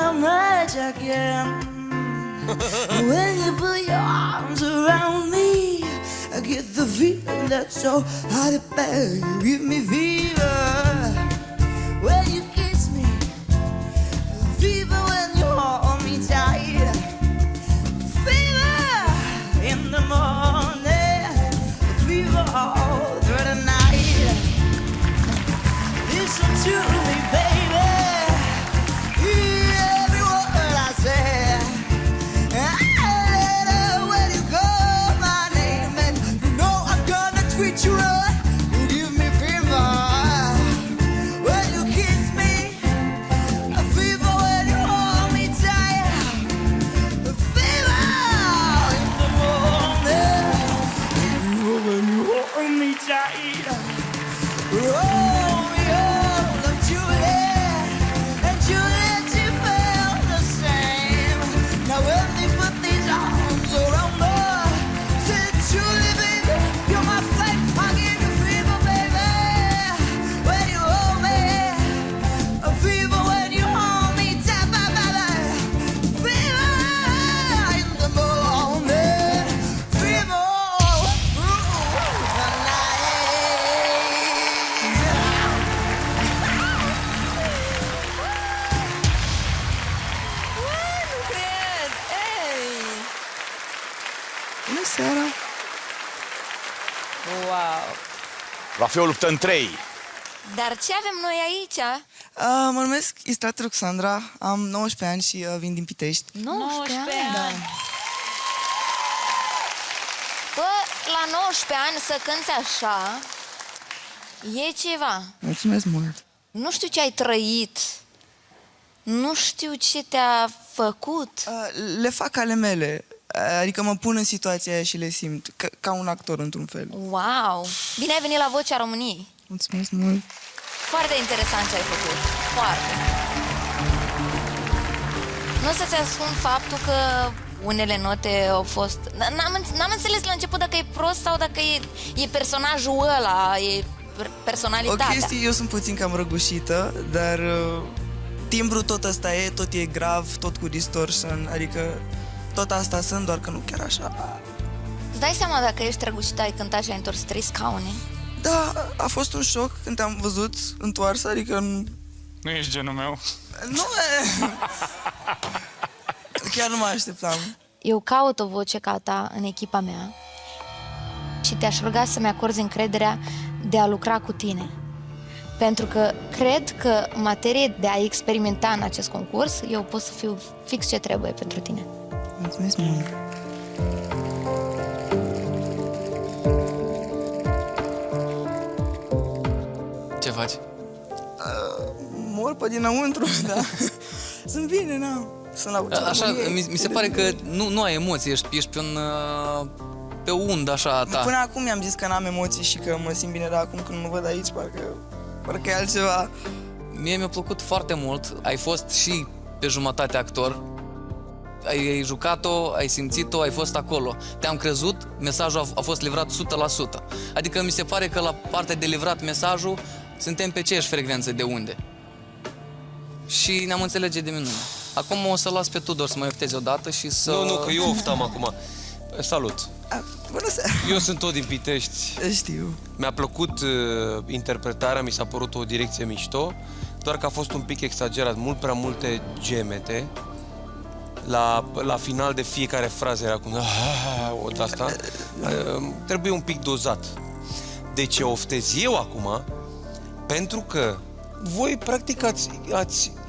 how much I can. When you put your arms around me, I get the feeling that's so hard to bear. You give me fever when you kiss me, fever when you hold me tight, fever in the morning, fever all through the night. Listen to me, baby. Hear every word I say. Treat you right, you give me fever when you kiss me, a fever when you hold me tight, a fever in the morning, when you hold me tight. Romeo loved Juliet, and Juliet she felt the same. Now when they put these arms around her, said Julie, baby, you're my flame. I give you fever, baby, when you hold me, a fever when you hold me tight, fever in the morning, fever through the night. Nu cred! Ei! Bună seara! Wow! Va fi o luptă în 3. Dar ce avem noi aici? Mă numesc Istrat Roxandra, am 19 ani și vin din Pitești. 19 Da. ani! Bă, la 19 ani să cânti așa e ceva. Mulțumesc mult! Nu știu ce ai trăit. Nu știu ce te-a făcut. Le fac ale mele, adică mă pun în situația aia și le simt, ca un actor într-un fel. Wow! Bine ai venit la Vocea României. Mulțumesc mult! Foarte interesant ce ai făcut. Foarte. Nu o să-ți ascund faptul că unele note au fost... N-am înțeles la început dacă e prost sau dacă e personajul ăla, e personalitatea. O chestie, eu sunt puțin cam răgușită, dar timbrul tot ăsta e, tot e grav, tot cu distortion, adică tot asta sunt, doar că nu chiar așa. Îți dai seama dacă ești răgușită, ai cântat și ai întors 3 scaune? Da, a fost un șoc când te-am văzut întoarsă, adică... Nu ești genul meu. Nu e... Chiar nu mă așteptam. Eu caut o voce ca a ta în echipa mea și te-aș ruga să-mi acorzi încrederea de a lucra cu tine. Pentru că cred că în materie de a experimenta în acest concurs, eu pot să fiu fix ce trebuie pentru tine. Mulțumesc mult. Ce faci? Mor pe dinăuntru, da. Sunt bine, na. Sunt la Vocea Așa, României. mi se pare că nu ai emoții, ești pe pe undă așa a ta. Până acum mi-am zis că n-am emoții și că mă simt bine, dar acum când mă văd aici, parcă e altceva. Mie mi-a plăcut foarte mult, ai fost și pe jumătate actor, ai jucat-o, ai simțit-o, ai fost acolo. Te-am crezut, mesajul a fost livrat 100%. Adică mi se pare că la partea de livrat mesajul suntem pe aceeași frecvență de unde. Și ne-am înțelege de minune. Acum o să las pe Tudor să mă ofteze odată și să... Nu, că eu oftam acum. Salut! Bună seara! Eu sunt tot din Pitești. Știu. Mi-a plăcut interpretarea, mi s-a părut o direcție mișto, doar că a fost un pic exagerat, mult prea multe gemete. La final de fiecare frază era cum... O de asta. Trebuie un pic dozat. De ce oftez eu acum? Pentru că voi, practic, ați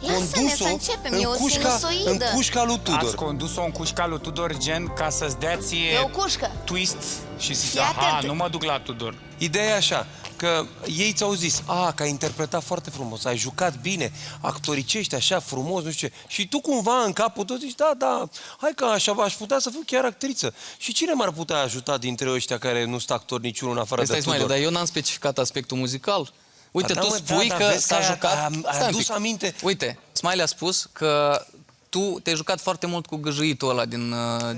condus-o să începem, e o sinusoidă. în cușca lui Tudor. Ați condus-o în cușca lui Tudor, gen, ca să-ți dea ție E o cușcă. twist și să zici, Fii aha, atent. nu mă duc la Tudor. Ideea e așa, că ei ți-au zis, că ai interpretat foarte frumos, ai jucat bine, actoricești așa frumos, nu știu ce. Și tu cumva în capul tău zici, da, hai că așa aș putea să fiu chiar actriță. Și cine m-ar putea ajuta dintre ăștia care nu sunt actori niciunul în afară de Stai, Tudor? Smiley, dar eu n-am specificat aspectul muzical. Uite, Da, tu mă, spui da, că vezi s-a că jucat... a Stai un adus pic. aminte. Uite, Smiley a spus că tu te-ai jucat foarte mult cu gâjâitul ăla din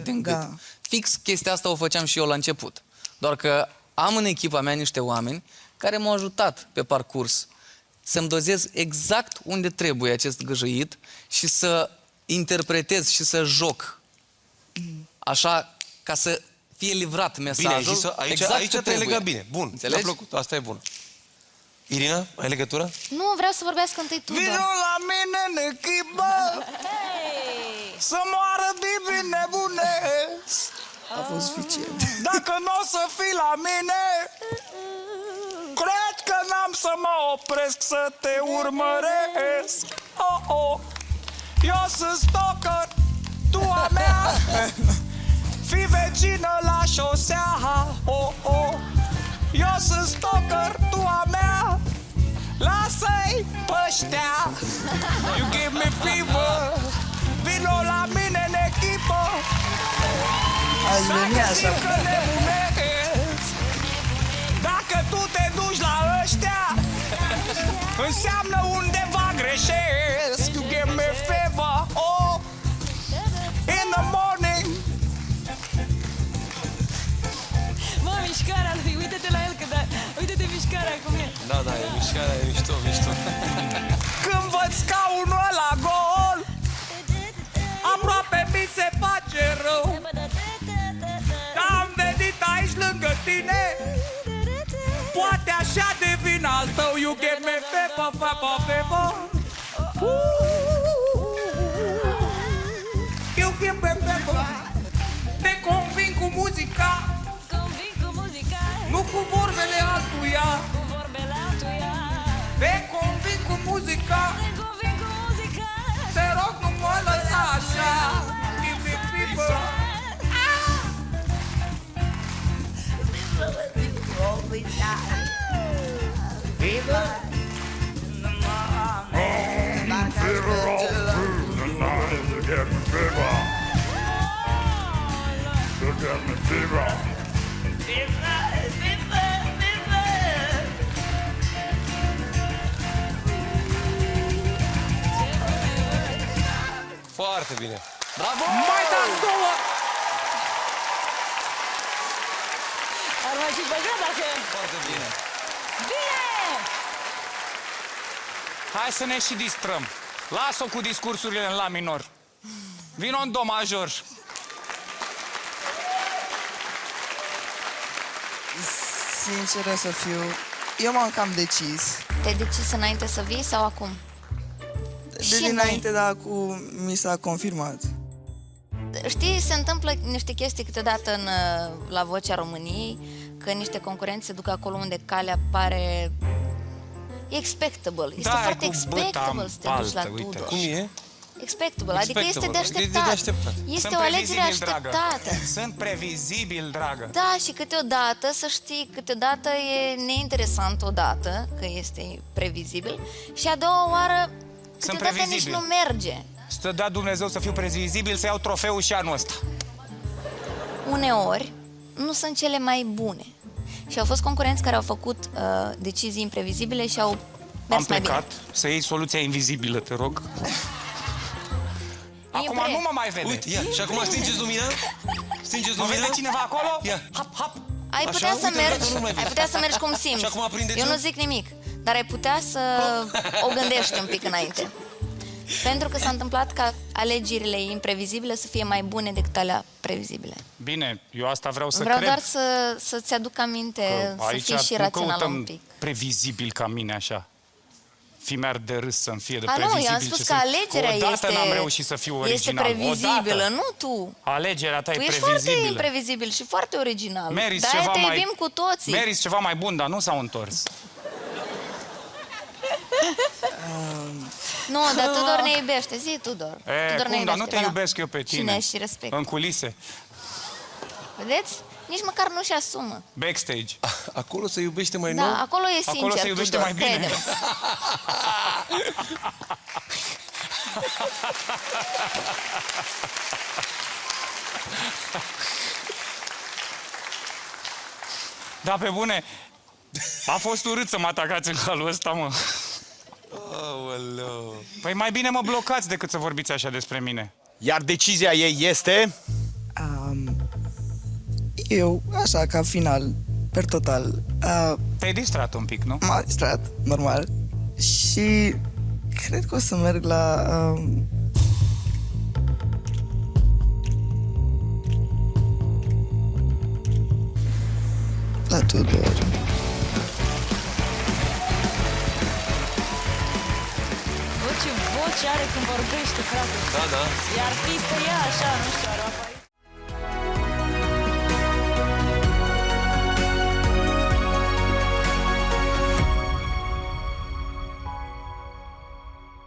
gât. Da. Fix chestia asta o făceam și eu la început. Doar că am în echipa mea niște oameni care m-au ajutat pe parcurs să-mi dozez exact unde trebuie acest gâjâit și să interpretez și să joc. Așa, ca să fie livrat mesajul. Bine, ai zis aici, exact aici cât te-ai trebuie. legat bine. Bun, Înțelegi? mi-a plăcut, asta e bun. Irina, ai legătură? Nu, vreau să vorbească întâi Tudor. Vino la mine în echipă să moară divin nebune. A fost suficient. Dacă nu o să fii la mine, cred că n-am să mă opresc să te urmăresc. Oh, oh. Eu sunt stalker, tu a mea. Fii vecină la șosea. Oh, oh. Eu sunt stalker, tu a mea. Lasă-i păștea. You give me fever. Vino la mine în echipă. Azi veni așa. Simt că nebunesc. Dacă tu te duci la ăștia, înseamnă undeva greșesc. You give me fever. Oh, in the morning. Mă, mișcarea lui, uite-te la el, că da, uite-te mișcarea cum e. Da, da, e mișcarea, e mișto, mișto. Când văd scaunul ăla gol, aproape mi se face rău. Am venit aici lângă tine, poate așa devin al tău. You give me fever, fever, fever. You give me fever. Te convin cu muzica, Convin cu muzica, nu cu vorbele altuia. cu vorbele altuia. Te convin cu muzica, Te convin cu muzica. te rog nu mă lăsa așa. Give me fever. Foarte bine. Bravo! Mai dați două! Ar mai fi băgat dacă... Foarte bine. Bine! Hai să ne și distrăm. Las-o cu discursurile în la minor. Vino în do major. Sinceră să fiu, eu m-am cam decis. Te-ai decis înainte să vii sau acum? De Și dinainte, dar acum mi s-a confirmat. Știi, se întâmplă niște chestii câteodată la Vocea României, că niște concurenți se duc acolo unde calea pare expectable. Este Da, foarte cu băta expectable în să te duci la paltă, uite. Tudor. Cum e? Expectable, adică este de Expectable, e de așteptat. așteptat. Este Sunt o alegere previzibil, dragă. așteptată. Sunt previzibil, dragă. Da, și câteodată, să știi, câteodată e neinteresant odată, că este previzibil, și a doua oară, câteodată nici previzibil. nu merge. Să dea Dumnezeu să fiu previzibil, să iau trofeul și anul ăsta. Uneori nu sunt cele mai bune. Și au fost concurenți care au făcut decizii imprevizibile și au mers Am mai bine. plecat să iei soluția invizibilă, te rog. Acum Impre- nu mă mai vede. Uite, ia, și acum stingeți lumina? Stingeți Mă lumina? vede cineva acolo? Ia. Hap, hap. Ai Așa, putea să uite, mergi, gata, nu mai ai vezi. putea să mergi cum simți. Și acum aprindeți-o? Eu nu zic nimic, dar ai putea să o gândești un pic înainte. Pentru că s-a întâmplat ca alegerile imprevizibile să fie mai bune decât alea previzibile. Bine, eu asta vreau să Vreau cred. doar să-ți aduc aminte, să Aici fii și nu rațional căutăm un pic. previzibil ca mine așa. Fi-mi de râs să-mi fie de A, nu, previzibil. eu am spus ce că sunt. alegerea Odată este, n-am reușit să fiu este original. previzibilă, Odată. nu tu. Alegerea ta Tu e ești foarte previzibilă. imprevizibil și foarte original. Meriți De-aia ceva te mai... iubim cu toții. Meriți ceva mai bun, dar nu s-au întors. Nu, dar Tudor ne iubește. Zi, Tudor. Tudor ne Cum, dar nu iubește, te da. iubesc eu pe tine. Și ne și respect. În culise. Vedeți? Nici măcar nu-și asumă. Backstage. Acolo se iubește mai Da, nou? acolo e sincer, Acolo se iubește Tudor, mai bine. crede-mă. Da, pe bune, a fost urât să mă atacați în halul ăsta, mă. Aoleu. Păi mai bine mă blocați decât să vorbiți așa despre mine. Iar decizia ei este... Eu, așa, ca final, per total, Te-ai distrat un pic, nu? m-a distrat, normal. Și cred că o să merg la La Tudor. Bă, ce voce are când vorbește, frate. Da, da. E artistă ea, așa, nu știu, are o